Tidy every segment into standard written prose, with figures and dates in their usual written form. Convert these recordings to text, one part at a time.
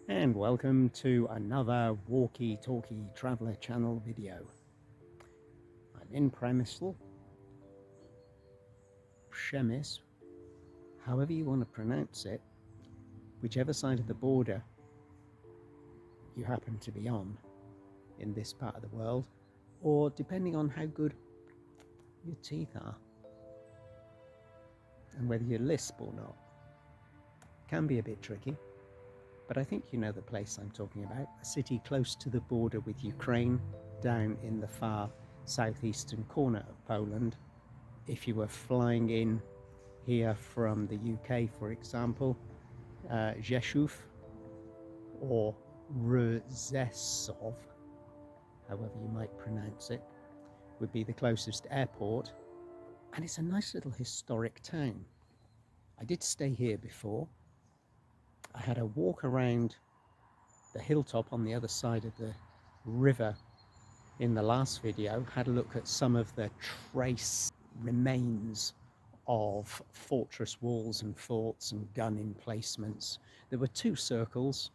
And welcome to another walkie-talkie traveller channel video. I'm in Przemysl, Przemysl, however you want to pronounce it, whichever side of the border you happen to be on in this part of the world, or depending on how good your teeth are and whether you lisp or not. Can be a bit tricky. But I think you know the place I'm talking about, a city close to the border with Ukraine, down in the far southeastern corner of Poland. If you were flying in here from the UK, for example, Rzeszów or Rzeszów, however you might pronounce it, would be the closest airport. And it's a nice little historic town. I did stay here before. I had a walk around the hilltop on the other side of the river in the last video, had a look at some of the trace remains of fortress walls and forts and gun emplacements. There were two circles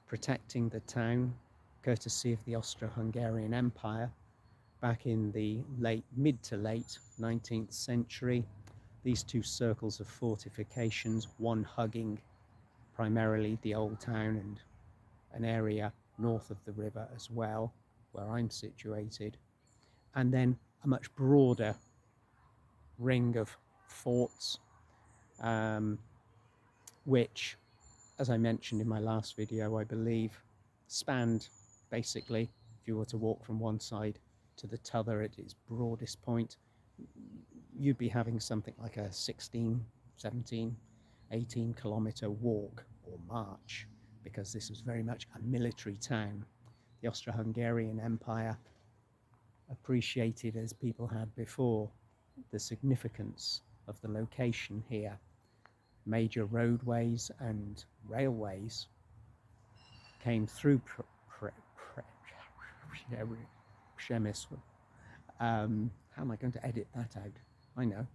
protecting the town, courtesy of the Austro-Hungarian Empire, back in the mid to late 19th century. These two circles of fortifications, one hugging primarily the old town and an area north of the river as well, where I'm situated, and then a much broader ring of forts, which, as I mentioned in my last video, I believe spanned basically, if you were to walk from one side to the t'other at its broadest point, you'd be having something like a 16, 17, 18-kilometer walk or march, because this was very much a military town. The Austro-Hungarian Empire appreciated, as people had before, the significance of the location here. Major roadways and railways came through Przemysl. How am I going to edit that out? I know.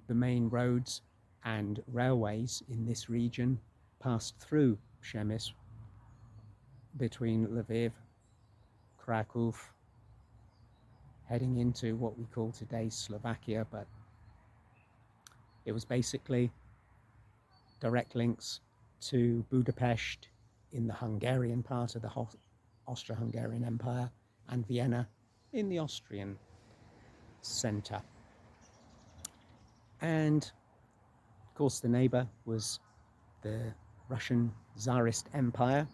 The main roads and railways in this region passed through Przemysl between Lviv, Krakow, heading into what we call today's Slovakia, but it was basically direct links to Budapest in the Hungarian part of the Austro-Hungarian Empire and Vienna in the Austrian centre. And of course the neighbour was the Russian Tsarist Empire,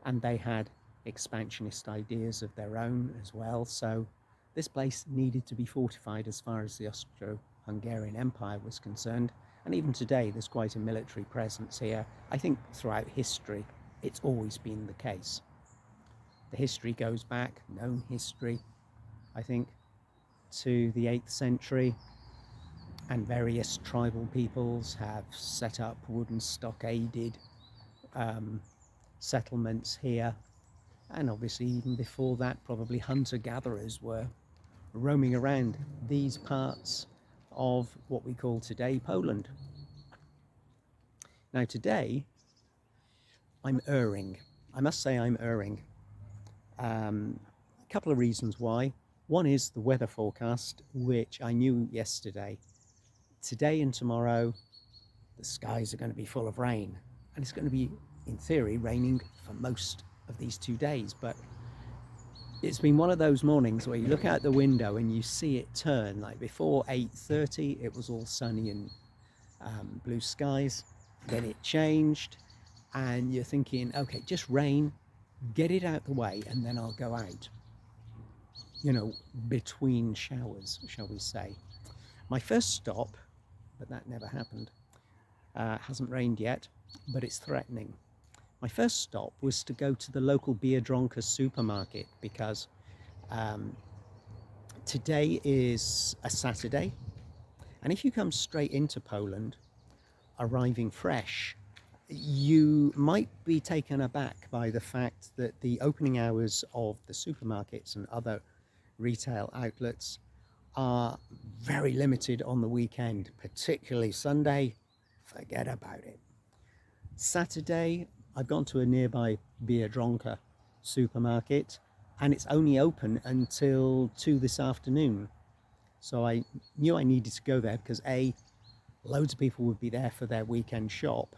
and they had expansionist ideas of their own as well. So this place needed to be fortified as far as the Austro-Hungarian Empire was concerned. And even today, there's quite a military presence here. I think throughout history, it's always been the case. The history goes back, known history, I think, to the 8th century. And various tribal peoples have set up wooden stockaded settlements here. And obviously even before that, probably hunter-gatherers were roaming around these parts of what we call today Poland. Now today, I'm erring. I must say I'm erring. A couple of reasons why. One is the weather forecast, which I knew yesterday. Today and tomorrow, the skies are going to be full of rain, and it's going to be, in theory, raining for most of these 2 days. But it's been one of those mornings where you look out the window and you see it turn. Like before 8:30, it was all sunny and blue skies. Then it changed, and you're thinking, okay, just rain, get it out the way, and then I'll go out. You know, between showers, shall we say. My first stop, but that never happened, hasn't rained yet, but it's threatening. My first stop was to go to the local Biedronka supermarket, because today is a Saturday, and if you come straight into Poland, arriving fresh, you might be taken aback by the fact that the opening hours of the supermarkets and other retail outlets are very limited on the weekend, particularly Sunday. Forget about it. Saturday, I've gone to a nearby Biedronka supermarket and it's only open until 2 this afternoon. So I knew I needed to go there because A, loads of people would be there for their weekend shop,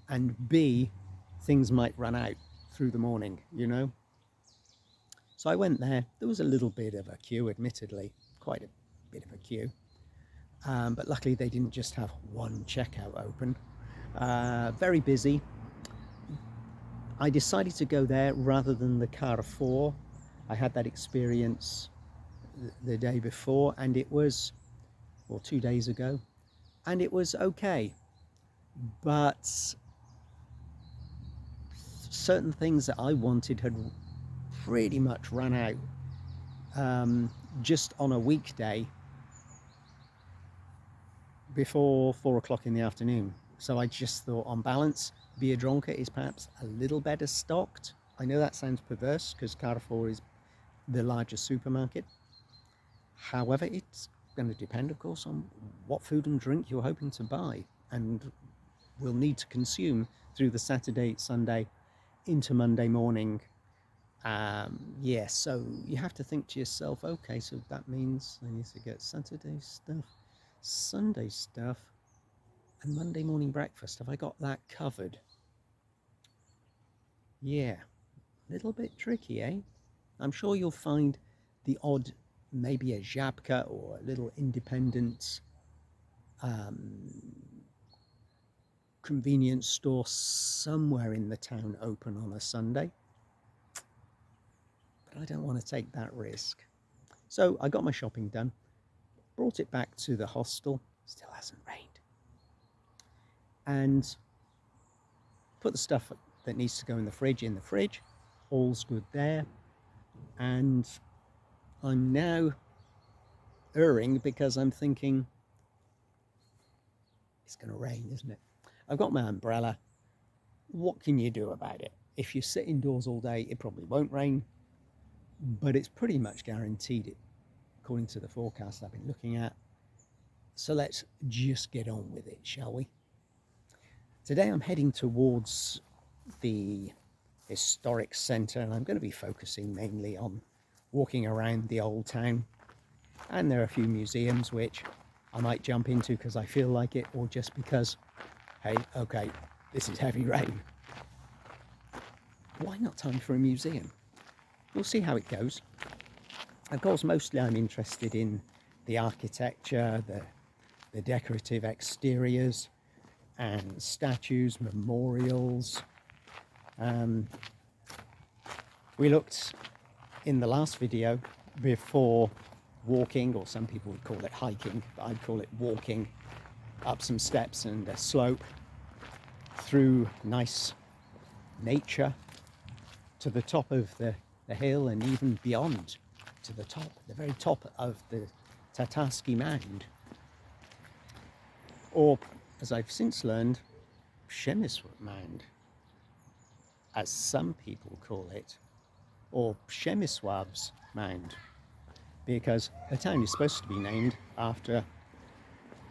and B, things might run out through the morning, you know. So I went there. There was a little bit of a queue, admittedly, quite a bit of a queue. But luckily they didn't just have one checkout open. Very busy. I decided to go there rather than the Carrefour. I had that experience the day before, and it was, or 2 days ago, and it was okay. But certain things that I wanted had pretty much run out just on a weekday before 4 o'clock in the afternoon. So I just thought, on balance, Biedronka is perhaps a little better stocked. I know that sounds perverse because Carrefour is the largest supermarket. However, it's going to depend, of course, on what food and drink you're hoping to buy and will need to consume through the Saturday, Sunday, into Monday morning. Yeah, so you have to think to yourself, okay, so that means I need to get Saturday stuff, Sunday stuff, and Monday morning breakfast. Have I got that covered? Yeah, a little bit tricky, eh? I'm sure you'll find the odd, maybe a Żabka or a little independent convenience store somewhere in the town open on a Sunday. But I don't want to take that risk. So I got my shopping done, brought it back to the hostel, still hasn't rained, and put the stuff that needs to go in the fridge, all's good there. And I'm now erring because I'm thinking, it's going to rain, isn't it? I've got my umbrella. What can you do about it? If you sit indoors all day, it probably won't rain, but it's pretty much guaranteed it, according to the forecast I've been looking at. So let's just get on with it, shall we? Today I'm heading towards the historic centre, and I'm going to be focusing mainly on walking around the old town. And there are a few museums which I might jump into because I feel like it, or just because, hey, okay, this is heavy rain. Why not time for a museum? We'll see how it goes. Of course, mostly I'm interested in the architecture, the decorative exteriors and statues, memorials. We looked in the last video before walking, or some people would call it hiking, but I'd call it walking, up some steps and a slope through nice nature to the top of the hill, and even beyond to the top, the very top of the Tatarski Mound, or as I've since learned, Przemysl Mound, as some people call it, or Przemysław's Mound, because the town is supposed to be named after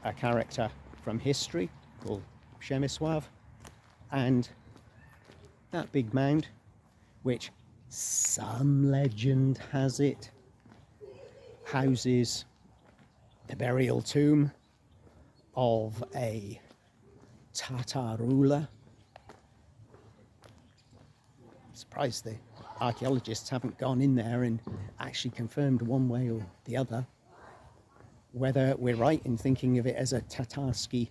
a character from history called Przemysław, and that big mound, which some legend has it houses the burial tomb of a Tatar ruler. I'm surprised the archaeologists haven't gone in there and actually confirmed one way or the other whether we're right in thinking of it as a Tatarski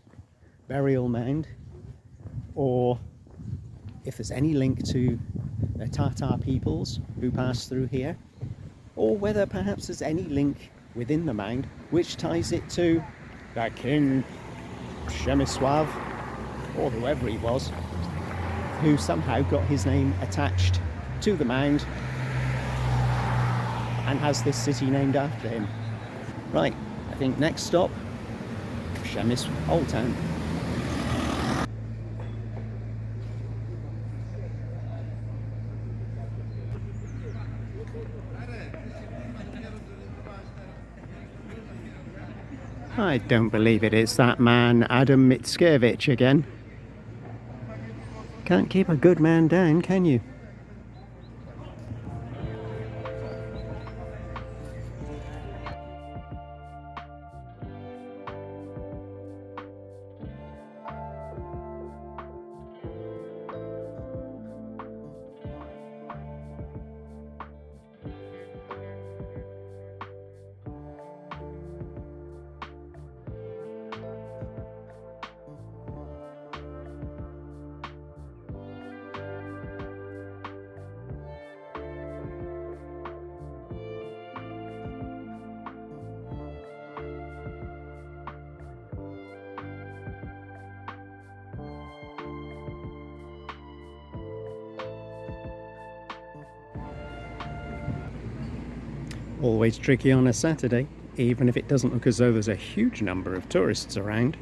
burial mound, or if there's any link to the Tatar peoples who passed through here, or whether perhaps there's any link within the mound which ties it to the king Przemysław, or whoever he was, who somehow got his name attached to the mound and has this city named after him. Right, I think next stop, Przemysl, Old Town. I don't believe it, it's that man Adam Mickiewicz again. Can't keep a good man down, can you? Always tricky on a Saturday, even if it doesn't look as though there's a huge number of tourists around.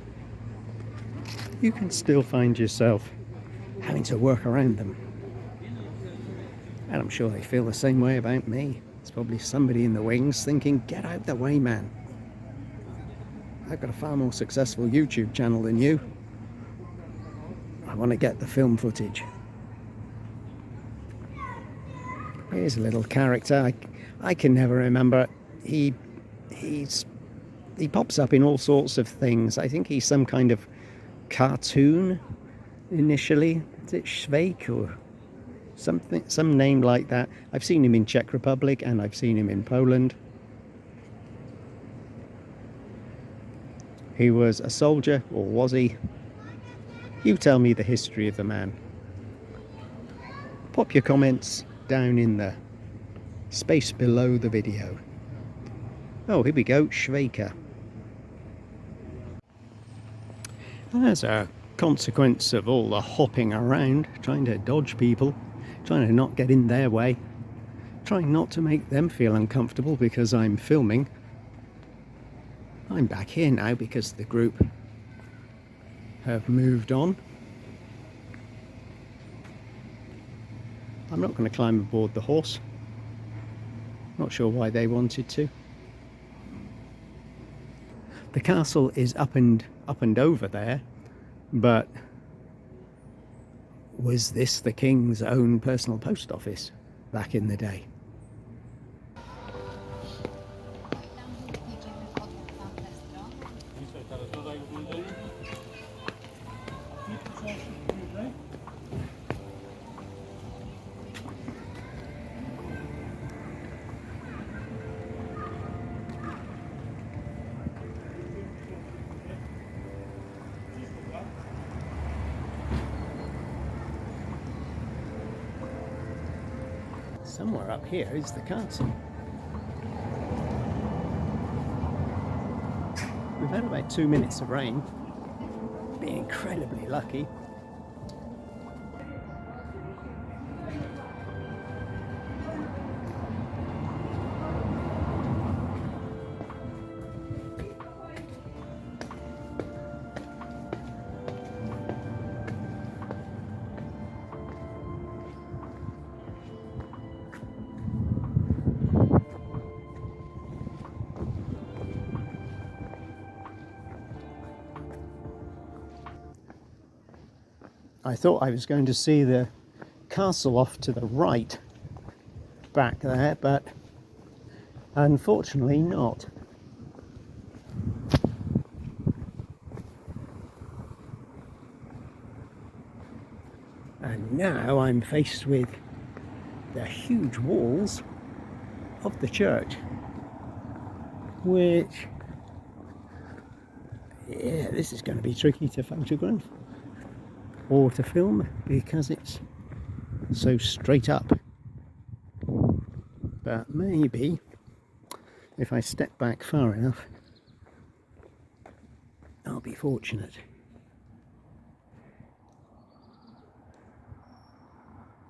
You can still find yourself having to work around them. And I'm sure they feel the same way about me. There's probably somebody in the wings thinking, get out the way, man. I've got a far more successful YouTube channel than you. I want to get the film footage. Here's a little character. I can never remember. He pops up in all sorts of things. I think he's some kind of cartoon initially. Is it Schweik or something? Some name like that. I've seen him in Czech Republic and I've seen him in Poland. He was a soldier, or was he? You tell me the history of the man. Pop your comments down in the space below the video. Oh, here we go, Schweiker. As a consequence of all the hopping around, trying to dodge people, trying to not get in their way, trying not to make them feel uncomfortable because I'm filming, I'm back here now because the group have moved on. I'm not going to climb aboard the horse. Not sure why they wanted to. The castle is up and over there, but was this the king's own personal post office back in the day? Somewhere up here is the castle. We've had about 2 minutes of rain. Being incredibly lucky. I thought I was going to see the castle off to the right back there, but unfortunately not. And now I'm faced with the huge walls of the church, which, yeah, this is going to be tricky to photograph or to film because it's so straight up. But maybe if I step back far enough, I'll be fortunate.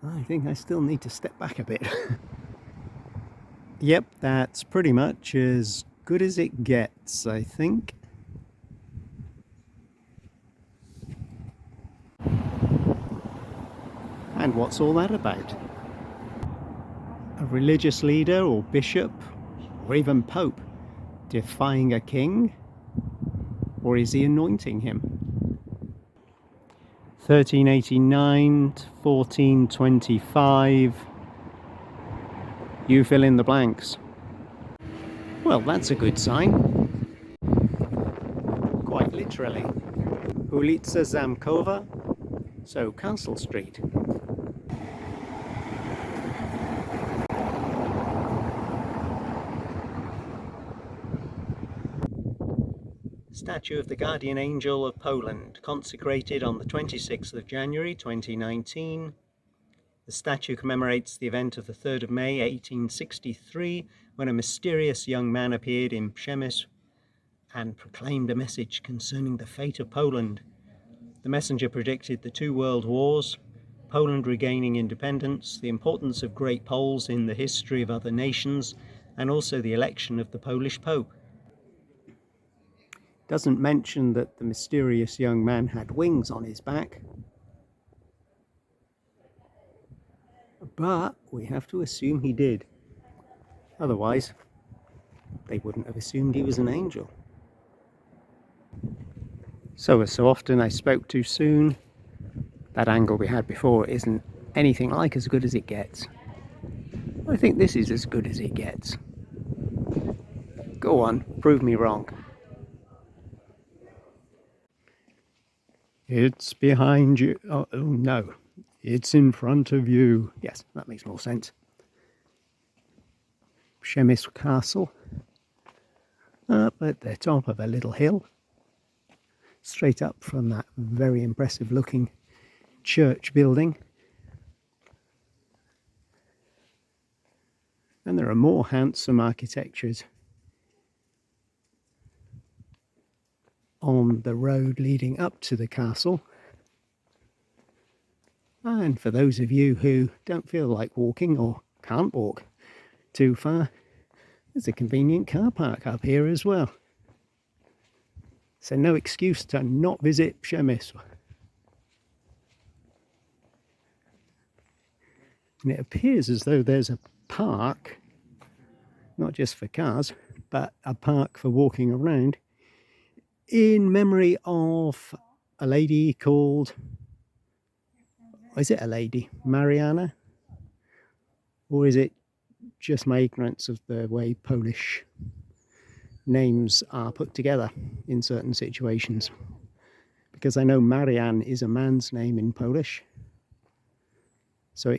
I think I still need to step back a bit. Yep, that's pretty much as good as it gets, I think. And what's all that about? A religious leader or bishop or even pope defying a king? Or is he anointing him? 1389 to 1425. You fill in the blanks. Well, that's a good sign. Quite literally. Ulica Zamkowa, so Castle Street. Statue of the Guardian Angel of Poland, consecrated on the 26th of January 2019. The statue commemorates the event of the 3rd of May 1863, when a mysterious young man appeared in Przemysl and proclaimed a message concerning the fate of Poland. The messenger predicted the two world wars, Poland regaining independence, the importance of great Poles in the history of other nations, and also the election of the Polish Pope. Doesn't mention that the mysterious young man had wings on his back, but we have to assume he did. Otherwise, they wouldn't have assumed he was an angel. So as so often, I spoke too soon. That angle we had before isn't anything like as good as it gets. I think this is as good as it gets. Go on, prove me wrong. It's behind you. Oh, no, it's in front of you. Yes, that makes more sense. Przemysl Castle, up at the top of a little hill, straight up from that very impressive looking church building. And there are more handsome architectures on the road leading up to the castle. And for those of you who don't feel like walking or can't walk too far, there's a convenient car park up here as well. So no excuse to not visit Przemysl. And it appears as though there's a park, not just for cars, but a park for walking around, in memory of a lady called, is it a lady, Mariana? Or is it just my ignorance of the way Polish names are put together in certain situations? Because I know Marian is a man's name in Polish. So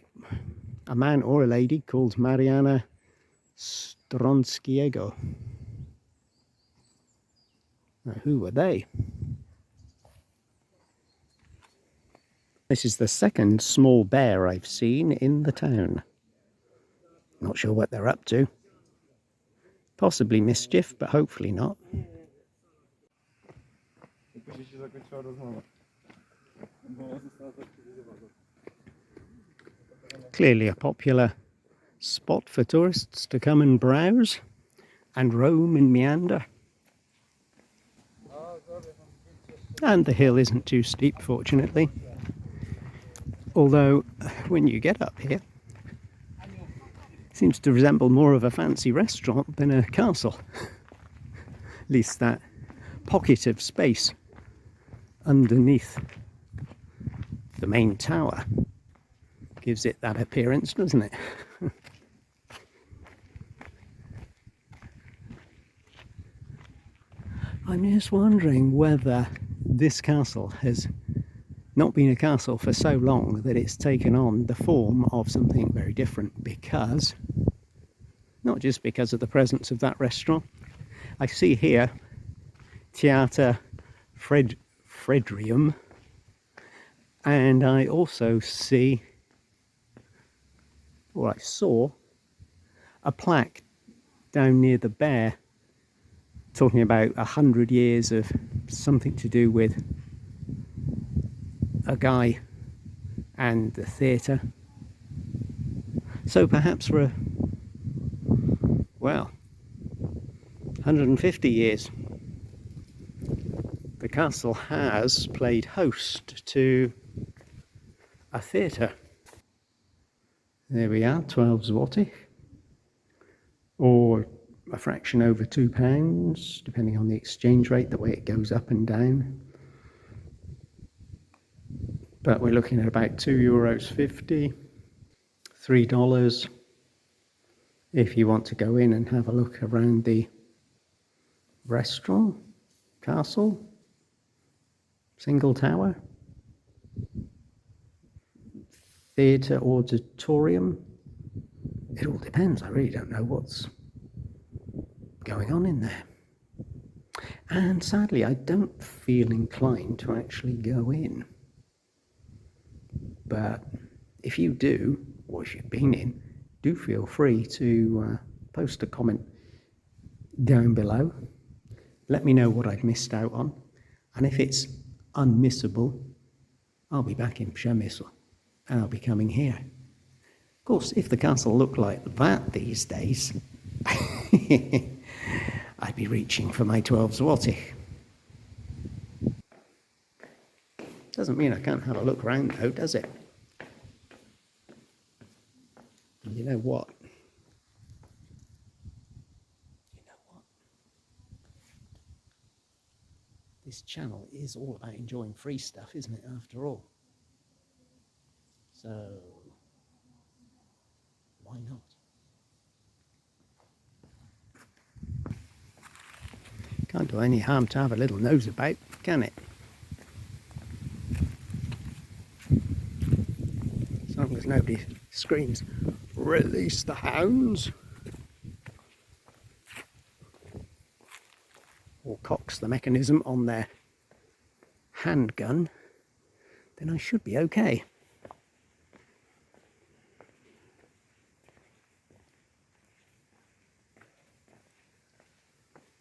a man or a lady called Mariana Stronskiego. Now, who were they? This is the second small bear I've seen in the town. Not sure what they're up to. Possibly mischief, but hopefully not. Clearly a popular spot for tourists to come and browse and roam and meander. And the hill isn't too steep, fortunately. Although, when you get up here, it seems to resemble more of a fancy restaurant than a castle. At least that pocket of space underneath the main tower gives it that appearance, doesn't it? I'm just wondering whether this castle has not been a castle for so long that it's taken on the form of something very different, because, not just because of the presence of that restaurant. I see here Theatre Fredrium, and I also see, or I saw, a plaque down near the bear talking about 100 years of something to do with a guy and the theatre. So perhaps for 150 years, the castle has played host to a theatre. There we are, 12 zloty, or a fraction over £2, depending on the exchange rate, the way it goes up and down. but we're looking at about €2.50, $3 if you want to go in and have a look around the restaurant, castle, single tower, theatre, auditorium. It all depends. I really don't know what's going on in there. And sadly, I don't feel inclined to actually go in. But if you do, or if you've been in, do feel free to post a comment down below. Let me know what I've missed out on. And if it's unmissable, I'll be back in Przemysl and I'll be coming here. Of course, if the castle looked like that these days, I'd be reaching for my 12 zloty. Doesn't mean I can't have a look around though, does it? And you know what? This channel is all about enjoying free stuff, isn't it, after all? So, why not? Can't do any harm to have a little nose about, can it? As long as nobody screams, "Release the hounds!" or cocks the mechanism on their handgun, then I should be okay.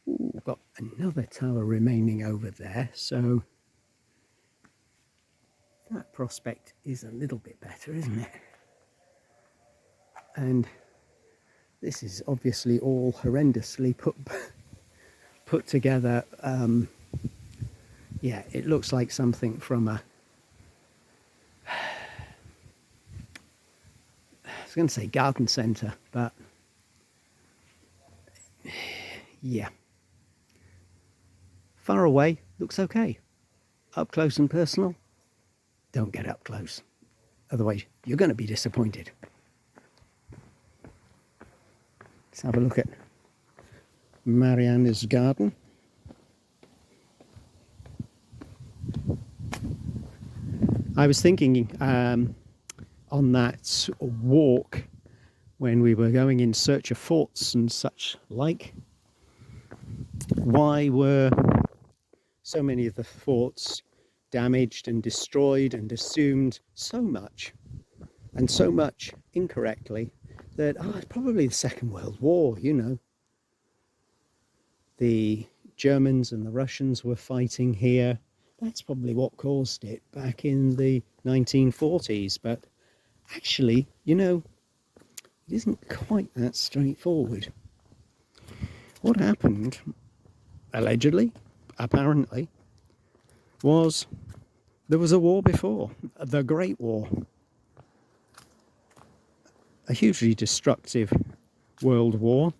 Ooh, we've got another tower remaining over there, so that prospect is a little bit better, isn't it? And this is obviously all horrendously put together. Yeah, it looks like something from a, I was going to say garden centre, but yeah. Far away, looks okay. Up close and personal, don't get up close. Otherwise, you're going to be disappointed. Let's have a look at Marianne's garden. I was thinking on that walk when we were going in search of forts and such like, why were so many of the forts damaged and destroyed and assumed so much, and so much incorrectly, that it's probably the Second World War, you know. The Germans and the Russians were fighting here. That's probably what caused it back in the 1940s. But actually, you know, it isn't quite that straightforward. What happened, allegedly, apparently, was there was a war before, the Great War. A hugely destructive world war,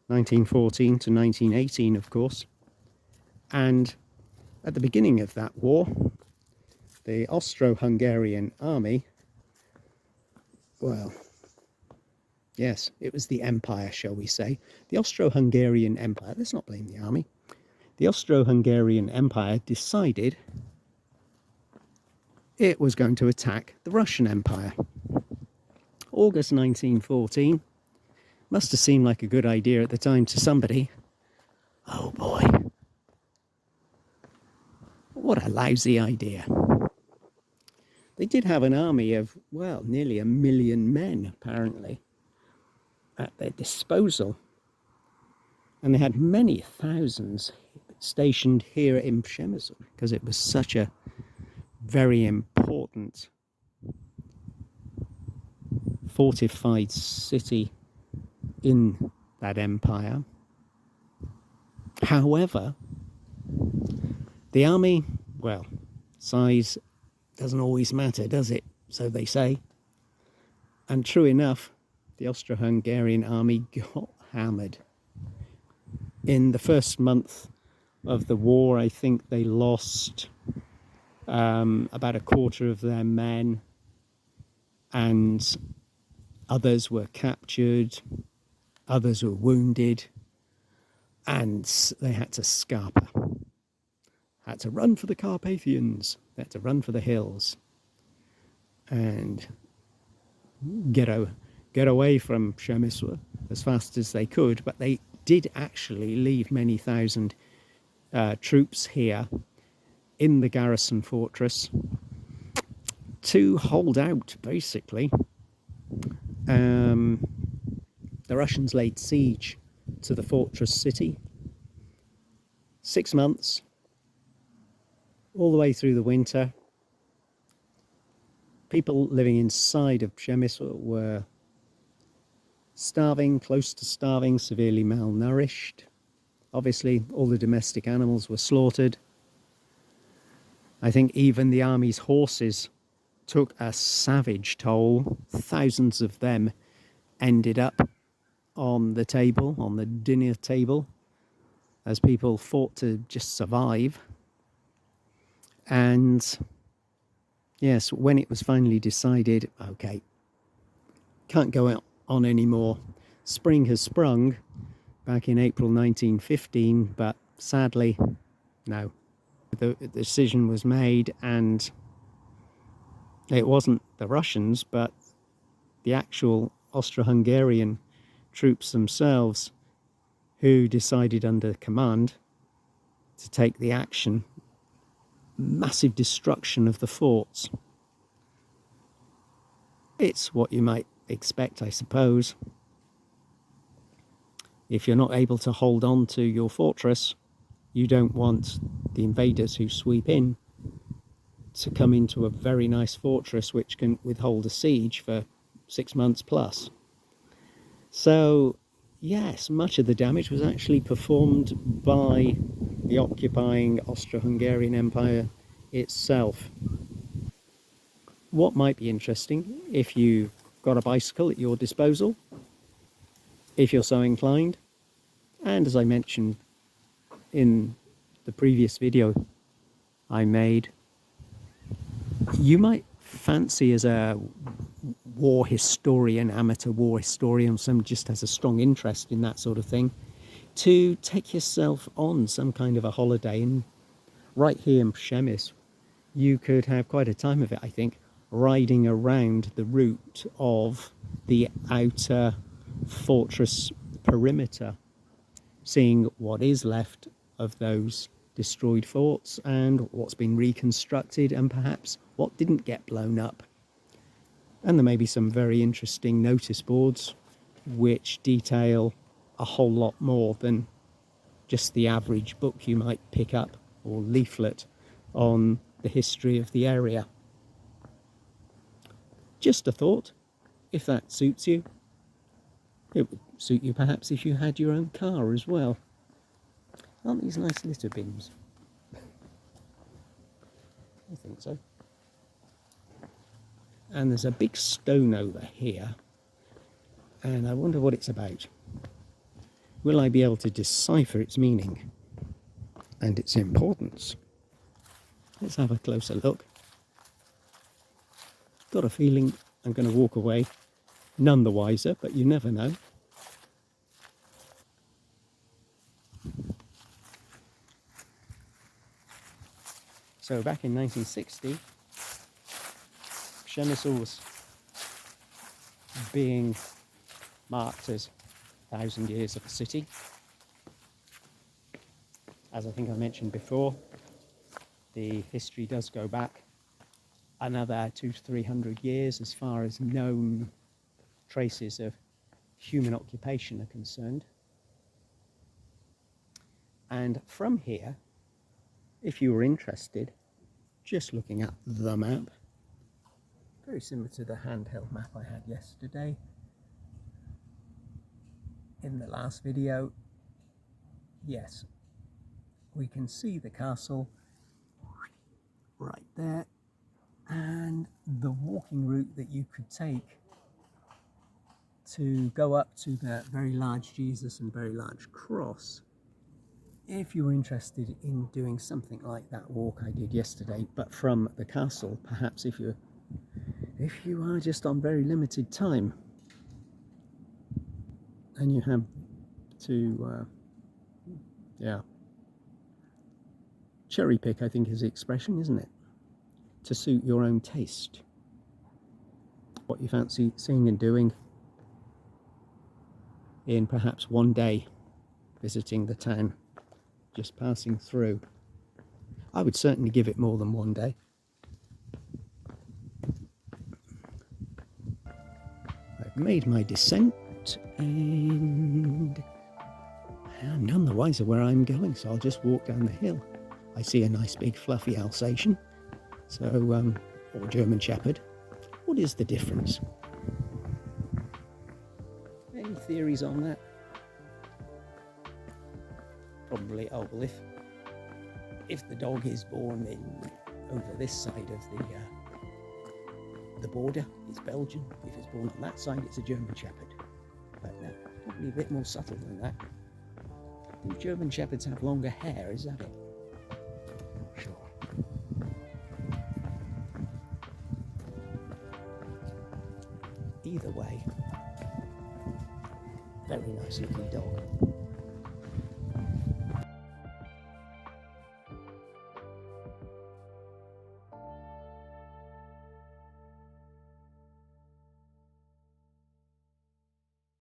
1914 to 1918, of course. And at the beginning of that war, the Austro-Hungarian army, well, yes, it was the empire, shall we say. The Austro-Hungarian Empire, let's not blame the army. The Austro-Hungarian Empire decided it was going to attack the Russian Empire. August 1914, must have seemed like a good idea at the time to somebody. Oh boy, what a lousy idea. They did have an army of, well, nearly 1 million men, apparently, at their disposal. And they had many thousands stationed here in Przemysl, because it was such a very important fortified city in that empire. However, the army, well, size doesn't always matter, does it? So they say. And true enough, the Austro-Hungarian army got hammered. In the first month of the war, I think they lost About a quarter of their men, and others were captured, others were wounded, and they had to scarper. Had to run for the Carpathians. They had to run for the hills and get away from Przemysl as fast as they could. But they did actually leave many thousand troops here in the garrison fortress to hold out, basically. The Russians laid siege to the fortress city. 6 months, all the way through the winter. People living inside of Przemysl were starving, close to starving, severely malnourished. Obviously, all the domestic animals were slaughtered. I think even the army's horses took a savage toll. Thousands of them ended up on the table, on the dinner table, as people fought to just survive. And yes, when it was finally decided, okay, can't go on anymore. Spring has sprung back in April 1915, but sadly, no. The decision was made, and it wasn't the Russians, but the actual Austro-Hungarian troops themselves who decided under command to take the action. Massive destruction of the forts. It's what you might expect, I suppose. If you're not able to hold on to your fortress, you don't want the invaders who sweep in to come into a very nice fortress which can withhold a siege for 6 months plus. So, yes, much of the damage was actually performed by the occupying Austro-Hungarian Empire itself. What might be interesting, if you've got a bicycle at your disposal, if you're so inclined, and as I mentioned in the previous video I made, you might fancy, as a war historian, amateur war historian, someone just has a strong interest in that sort of thing, to take yourself on some kind of a holiday. And right here in Przemysl, you could have quite a time of it, I think, riding around the route of the outer fortress perimeter, seeing what is left of those destroyed forts and what's been reconstructed, and perhaps what didn't get blown up. And there may be some very interesting notice boards which detail a whole lot more than just the average book you might pick up or leaflet on the history of the area. Just a thought, if that suits you. It would suit you perhaps if you had your own car as well. Aren't these nice litter bins? I think so. And there's a big stone over here, and I wonder what it's about. Will I be able to decipher its meaning and its importance? Let's have a closer look. Got a feeling I'm going to walk away none the wiser, but you never know. So back in 1960, Przemysl was being marked as 1,000 years of a city. As I think I mentioned before, the history does go back another 200 to 300 years as far as known traces of human occupation are concerned. And from here, if you were interested, just looking at the map, very similar to the handheld map I had yesterday in the last video, yes, we can see the castle right there, and the walking route that you could take to go up to that very large Jesus and very large cross if you were interested in doing something like that walk I did yesterday, but from the castle, perhaps if you are just on very limited time and you have to cherry pick, I think is the expression, isn't it, to suit your own taste, what you fancy seeing and doing in perhaps one day visiting the town, just passing through. I would certainly give it more than one day. I've made my descent and I'm none the wiser where I'm going, so I'll just walk down the hill. I see a nice big fluffy Alsatian, or German Shepherd. What is the difference? Any theories on that? Probably, oh well, if the dog is born over this side of the border, it's Belgian. If it's born on that side, it's a German Shepherd. But no, probably a bit more subtle than that. Do German Shepherds have longer hair? Is that it? Sure. Either way, very nice looking dog.